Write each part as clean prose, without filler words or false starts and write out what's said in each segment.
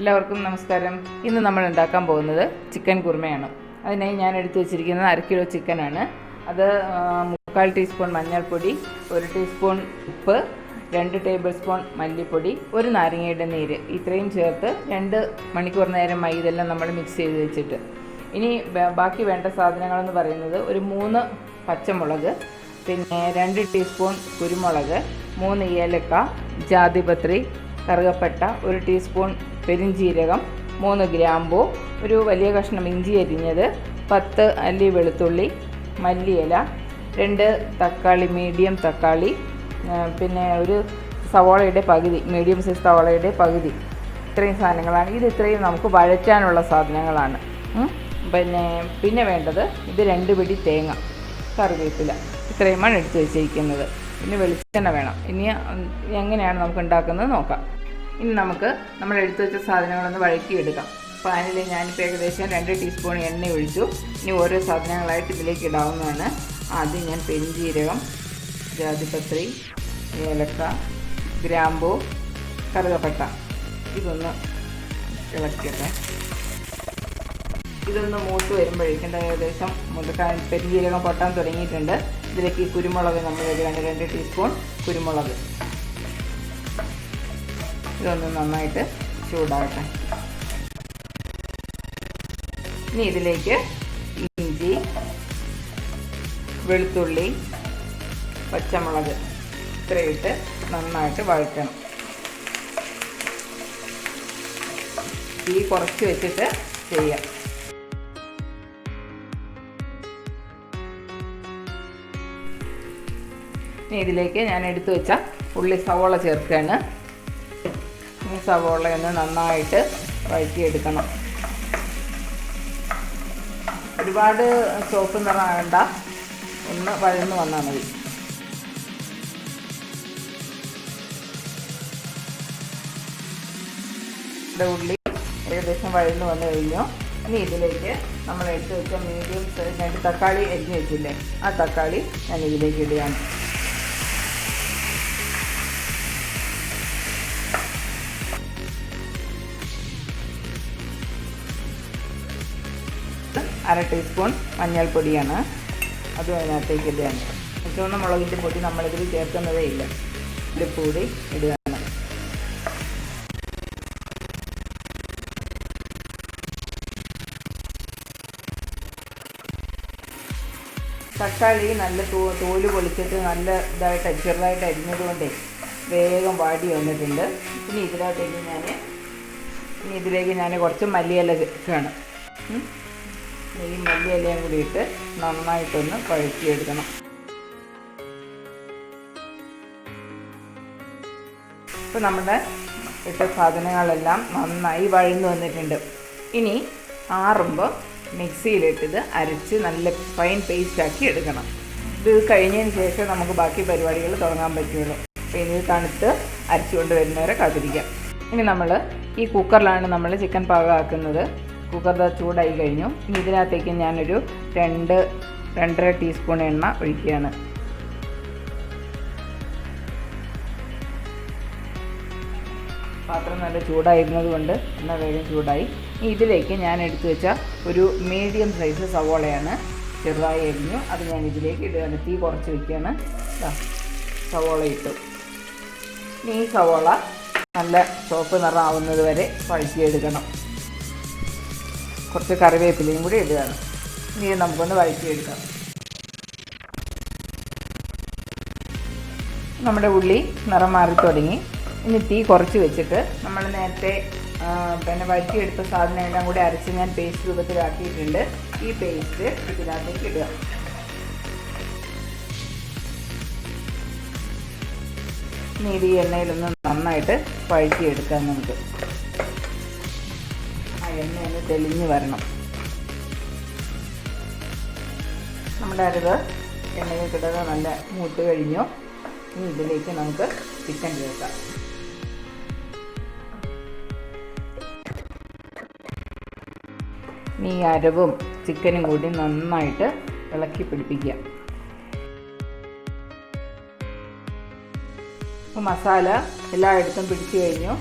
എല്ലാവർക്കും നമസ്കാരം. ഇന്ന് നമ്മൾ ഉണ്ടാക്കാൻ പോകുന്നത് ചിക്കൻ കുറുമയാണ്. അതിനായി ഞാൻ എടുത്തു വെച്ചിരിക്കുന്നത് 1/2 കിലോ ചിക്കനാണ്. അത് 3/4 ടീസ്പൂൺ മഞ്ഞൾപ്പൊടി, 1 ടീസ്പൂൺ ഉപ്പ്, 2 ടേബിൾ സ്പൂൺ മല്ലിപ്പൊടി, 1 നാരങ്ങയുടെ നീര്, ഇത്രയും ചേർത്ത് 2 മണിക്കൂർ നേരം ഇതെല്ലാം നമ്മൾ മിക്സ് ചെയ്ത് വെച്ചിട്ട്. ഇനി ബാക്കി വേണ്ട സാധനങ്ങളെന്ന് പറയുന്നത് ഒരു 3 പച്ചമുളക്, പിന്നെ 2 ടീസ്പൂൺ കുരുമുളക്, 3 ഏലക്ക, ജാതിപത്രി, കറുകപ്പട്ട, 1 ടീസ്പൂൺ പെരിഞ്ചീരകം, 3 ഗ്രാമ്പൂ, ഒരു വലിയ കഷ്ണം ഇഞ്ചി അരിഞ്ഞത്, 10 അല്ലി വെളുത്തുള്ളി, മല്ലിയില, 2 തക്കാളി, മീഡിയം തക്കാളി, പിന്നെ ഒരു സവാളയുടെ പകുതി, മീഡിയം സൈസ് സവാളയുടെ പകുതി. ഇത്രയും സാധനങ്ങളാണ്. ഇത്രയും നമുക്ക് വഴറ്റാനുള്ള സാധനങ്ങളാണ്. പിന്നെ വേണ്ടത് ഇത് 2 പിടി തേങ്ങ, കറിവേപ്പില, ഇത്രയുമാണ് എടുത്ത് വെച്ചിരിക്കുന്നത്. പിന്നെ വെളിച്ചെണ്ണ വേണം. ഇനി എങ്ങനെയാണ് നമുക്ക് ഉണ്ടാക്കുന്നത് നോക്കാം. ഇനി നമുക്ക് നമ്മൾ എടുത്തു വെച്ച സാധനങ്ങളൊന്ന് വഴറ്റിയെടുക്കാം. പാനിൽ ഞാനിപ്പോൾ ഏകദേശം 2 ടീസ്പൂൺ എണ്ണ ഒഴിച്ചു. ഇനി ഓരോ സാധനങ്ങളായിട്ട് ഇതിലേക്ക് ഇടാവുന്നതാണ്. ആദ്യം ഞാൻ പെരിഞ്ചീരകം, ജാതിപത്രി, ഏലക്ക, ഗ്രാമ്പൂ, കറുകപ്പട്ട, ഇതൊന്ന് ഇളക്കട്ടെ. ഇതൊന്ന് മൂത്ത് വരുമ്പോഴേക്കും ഏകദേശം പെരിഞ്ചീരകം പൊട്ടാൻ തുടങ്ങിയിട്ടുണ്ട്. ഇതിലേക്ക് കുരുമുളക് നമ്മൾ ഇടുകയാണ്, 2 ടീസ്പൂൺ കുരുമുളക്. ഇതൊന്ന് നന്നായിട്ട് ചൂടാകട്ടെ. ഇനി ഇതിലേക്ക് ഇഞ്ചി, വെളുത്തുള്ളി, പച്ചമുളക് ഇത്രയിട്ട് നന്നായിട്ട് വഴറ്റണം. തീ കുറച്ച് വെച്ചിട്ട് ചെയ്യാം. ഇനി ഇതിലേക്ക് ഞാൻ എടുത്തു വെച്ച സവോള ചേർക്കുകയാണ്. ഈ സവോളയൊന്ന് നന്നായിട്ട് വഴറ്റിയെടുക്കണം. ഒരുപാട് ചുവപ്പ് നിറമാകണ്ട, ഒന്ന് വഴന്ന് വന്നാൽ മതി. ഉള്ളി ഏകദേശം വഴന്ന് വന്നു കഴിഞ്ഞു. ഇനി ഇതിലേക്ക് നമ്മൾ എടുത്ത് വെച്ച മീഡിയം സൈസ് 2 തക്കാളി അരിഞ്ഞ് വെച്ചില്ലേ, ആ തക്കാളി ഞാൻ ഇതിലേക്ക് ഇടുകയാണ്. അര ടീസ്പൂൺ മഞ്ഞൾപ്പൊടിയാണ്, അതും അതിനകത്തേക്ക് ഇടുകയാണ്. ചുവന്ന മുളകിൻ്റെ പൊടി നമ്മളിതിൽ ചേർക്കുന്നതേ ഇല്ല, ഇതിൽപ്പൊടി ഇടുകയാണ്. തക്കാളി നല്ല തോല് പൊളിച്ചിട്ട് നല്ല ചെറുതായിട്ട് അരിഞ്ഞതുകൊണ്ടേ വേഗം വാടി വന്നിട്ടുണ്ട്. ഇനി ഇതിലേക്ക് ഞാൻ കുറച്ച് മല്ലിയില ചേർക്കുകയാണ്. ഈ മല്ലിയിലയും കൂടി ഇട്ട് നന്നായിട്ടൊന്ന് വഴറ്റിയെടുക്കണം. ഇപ്പോൾ നമ്മുടെ ഇട്ട സാധനങ്ങളെല്ലാം നന്നായി വഴന്നു വന്നിട്ടുണ്ട്. ഇനി ആറുമ്പോൾ മിക്സിയിലിട്ടിത് അരച്ച് നല്ല ഫൈൻ പേസ്റ്റാക്കി എടുക്കണം. ഇത് കഴിഞ്ഞതിന് ശേഷം നമുക്ക് ബാക്കി പരിപാടികൾ തുടങ്ങാൻ പറ്റുള്ളൂ. അപ്പോൾ ഇനി തണുത്ത് അരച്ചുകൊണ്ട് വരുന്നവരെ കാത്തിരിക്കാം. ഇനി നമ്മൾ ഈ കുക്കറിലാണ് നമ്മൾ ചിക്കൻ പാകമാക്കുന്നത്. കുക്കർ ചൂടായി കഴിഞ്ഞു. ഇനി ഇതിനകത്തേക്ക് ഞാനൊരു 2-2.5 ടീസ്പൂൺ എണ്ണ ഒഴിക്കുകയാണ്. പാത്രം നല്ല ചൂടായിരുന്നത് കൊണ്ട് എണ്ണ വേഗം ചൂടായി. ഇനി ഇതിലേക്ക് ഞാൻ എടുത്തു വെച്ച ഒരു മീഡിയം സൈസ് സവോളയാണ്, ചെറുതായി അരിഞ്ഞു. അത് ഞാൻ ഇതിലേക്ക് ഇടുകയാണ്. തീ കുറച്ച് വയ്ക്കുകയാണ്. സവോള ഇട്ടു. ഇനി ഈ സവോള നല്ല ചുവപ്പ് നിറമാവുന്നത് വരെ വഴറ്റിയെടുക്കണം. കുറച്ച് കറിവേപ്പിലയും കൂടി ഇടുകയാണ്. ഇനി നമുക്കൊന്ന് വഴറ്റിയെടുക്കാം. നമ്മുടെ ഉള്ളി നിറം മാറി തുടങ്ങി. ഇനി തീ കുറച്ച് വെച്ചിട്ട് നമ്മൾ നേരത്തെ വഴറ്റിയെടുത്ത സാധനം എല്ലാം കൂടി അരച്ച് ഞാൻ പേസ്റ്റ് രൂപത്തിലാക്കിയിട്ടുണ്ട്. ഈ പേസ്റ്റ് ഇതിനകത്തേക്ക് ഇടുക. ഇനി ഇത് ഈ എണ്ണയിലൊന്ന് നന്നായിട്ട് വഴറ്റിയെടുക്കാം. നമുക്ക് എണ്ണയൊന്ന് തെളിഞ്ഞ് വരണം. നമ്മുടെ അരവ് എണ്ണയിൽ കിടന്ന് നല്ല മൂത്ത് കഴിഞ്ഞു. ഇനി ഇതിലേക്ക് നമുക്ക് ചിക്കൻ ചേർക്കാം. ഈ അരവും ചിക്കനും കൂടി നന്നായിട്ട് ഇളക്കി പിടിപ്പിക്കുക. അപ്പോൾ മസാല എല്ലായിടത്തും പിടിച്ചു കഴിഞ്ഞു.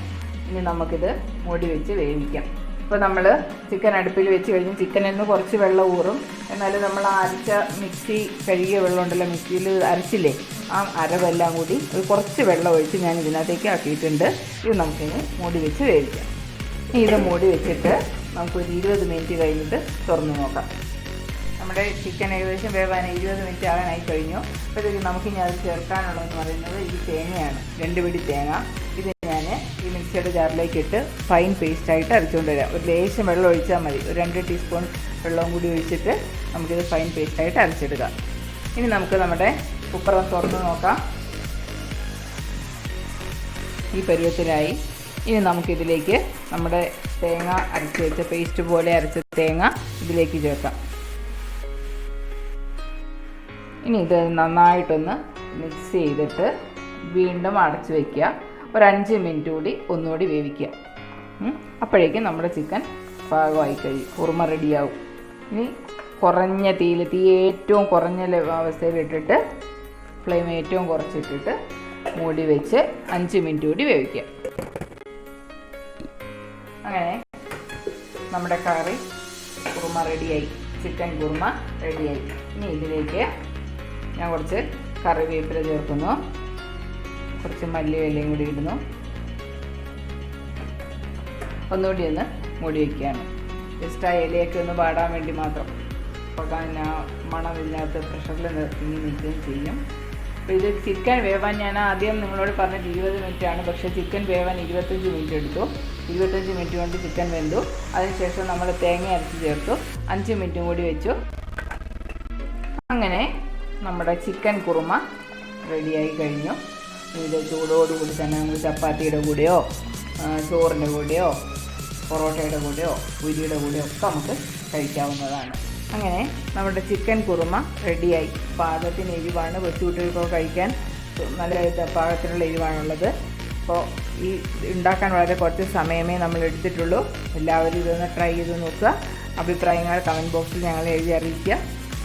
ഇനി നമുക്കിത് മൂടി വെച്ച് വേവിക്കാം. ഇപ്പോൾ നമ്മൾ ചിക്കൻ അടുപ്പിൽ വെച്ച് കഴിഞ്ഞ് ചിക്കനിൽ നിന്ന് കുറച്ച് വെള്ളം ഊറും. എന്നാലും നമ്മൾ അരച്ച മിക്സി കഴുകിയ വെള്ളം ഉണ്ടല്ലോ, മിക്സിയിൽ അരച്ചില്ലേ, ആ അരവെല്ലാം കൂടി ഒരു കുറച്ച് വെള്ളം ഒഴിച്ച് ഞാൻ ഇതിനകത്തേക്ക് ആക്കിയിട്ടുണ്ട്. ഇത് നമുക്കിനി മൂടി വെച്ച് വേവിക്കാം. ഇത് മൂടി വെച്ചിട്ട് നമുക്കൊരു 20 മിനിറ്റ് കഴിഞ്ഞിട്ട് തുറന്ന് നോക്കാം. നമ്മുടെ ചിക്കൻ ഏകദേശം വേവാൻ 20 മിനിറ്റ് ആകാനായി കഴിഞ്ഞു. അപ്പോഴത്തേക്ക് നമുക്കിനി അത് ചേർക്കാനുള്ളതെന്ന് പറയുന്നത് ഈ തേങ്ങയാണ്. 2 പിടി തേങ്ങ. ഇത് ഞാൻ ഈ മിക്സിയുടെ ജാറിലേക്ക് ഇട്ട് ഫൈൻ പേസ്റ്റായിട്ട് അരച്ചുകൊണ്ട് വരാം. ഒരു ലേശം വെള്ളം ഒഴിച്ചാൽ മതി. ഒരു 2 ടീസ്പൂൺ വെള്ളവും കൂടി ഒഴിച്ചിട്ട് നമുക്കിത് ഫൈൻ പേസ്റ്റായിട്ട് അരച്ചെടുക്കാം. ഇനി നമുക്ക് നമ്മുടെ കുക്കർ തുറന്ന് നോക്കാം. ഈ പരുവത്തിലായി. ഇനി നമുക്കിതിലേക്ക് നമ്മുടെ തേങ്ങ അരച്ച് വെച്ച പേസ്റ്റ് പോലെ അരച്ച തേങ്ങ ഇതിലേക്ക് ചേർക്കാം. ഇനി ഇത് നന്നായിട്ടൊന്ന് മിക്സ് ചെയ്തിട്ട് വീണ്ടും അടച്ച് വയ്ക്കുക. ഒരു 5 മിനിറ്റ് കൂടി ഒന്നുകൂടി വേവിക്കുക. അപ്പോഴേക്കും നമ്മുടെ ചിക്കൻ പാകമായി കഴിയും, കുറുമ റെഡിയാവും. ഇനി കുറഞ്ഞ തീയിൽ, തീ ഏറ്റവും കുറഞ്ഞ അവസ്ഥയിലിട്ടിട്ട് ഫ്ലെയിം ഏറ്റവും കുറച്ചിട്ടിട്ട് മൂടി വെച്ച് 5 മിനിറ്റ് കൂടി വേവിക്കുക. അങ്ങനെ നമ്മുടെ കറി കുറുമ റെഡിയായി, ചിക്കൻ കുറുമ റെഡിയായി. ഇനി ഇതിലേക്ക് ഞാൻ കുറച്ച് കറിവേപ്പില ചേർക്കുന്നു, കുറച്ച് മല്ലിയിലയും കൂടി ഇടുന്നു. ഒന്നുകൂടി ഒന്ന് മൂടി വയ്ക്കുകയാണ്. ജസ്റ്റ് ആ ഇലയൊക്കെ ഒന്ന് വാടാൻ വേണ്ടി മാത്രം. അപ്പോൾ മണം ഇതിനകത്ത് പ്രഷറിൽ തിങ്ങി നിൽക്കുകയും ചെയ്യും. അപ്പോൾ ഇത് ചിക്കൻ വേവാൻ ഞാൻ ആദ്യം നിങ്ങളോട് പറഞ്ഞിട്ട് 20 മിനിറ്റാണ്. പക്ഷേ ചിക്കൻ വേവാൻ 25 മിനിറ്റ് എടുത്തു. 25 മിനിറ്റ് കൊണ്ട് ചിക്കൻ വെന്തു. അതിനുശേഷം നമ്മൾ തേങ്ങ അരച്ച് ചേർത്തു. 5 മിനിറ്റും കൂടി വെച്ചു. അങ്ങനെ നമ്മുടെ ചിക്കൻ കുറുമ റെഡിയായി കഴിഞ്ഞു. ഇത് ചൂടോടുകൂടി തന്നെ നമുക്ക് ചപ്പാത്തിയുടെ കൂടെയോ ചോറിൻ്റെ കൂടെയോ പൊറോട്ടയുടെ കൂടെയോ പുരിയുടെ കൂടെയോ ഒക്കെ നമുക്ക് കഴിക്കാവുന്നതാണ്. അങ്ങനെ നമ്മുടെ ചിക്കൻ കുറുമ റെഡിയായി. പാകത്തിന് എരിവാണ്, കൊച്ചുകുട്ടികൾക്കൊക്കെ കഴിക്കാൻ നല്ല പാകത്തിനുള്ള എരിവാണുള്ളത്. അപ്പോൾ ഈ ഉണ്ടാക്കാൻ വളരെ കുറച്ച് സമയമേ നമ്മൾ എടുത്തിട്ടുള്ളൂ. എല്ലാവരും ഇതൊന്ന് ട്രൈ ചെയ്ത് നോക്കുക. അഭിപ്രായങ്ങൾ കമൻറ്റ് ബോക്സിൽ ഞങ്ങളെ എഴുതി അറിയിക്കുക.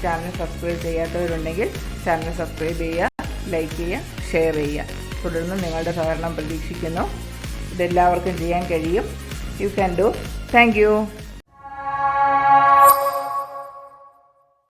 ചാനൽ സബ്സ്ക്രൈബ് ചെയ്യാത്തവരുണ്ടെങ്കിൽ ചാനൽ സബ്സ്ക്രൈബ് ചെയ്യുക, ലൈക്ക് ചെയ്യുക, ഷെയർ ചെയ്യുക. തുടർന്ന് നിങ്ങളുടെ സഹകരണം പ്രതീക്ഷിക്കുന്നു. ഇതെല്ലാവർക്കും ചെയ്യാൻ കഴിയും. You can do. Thank you.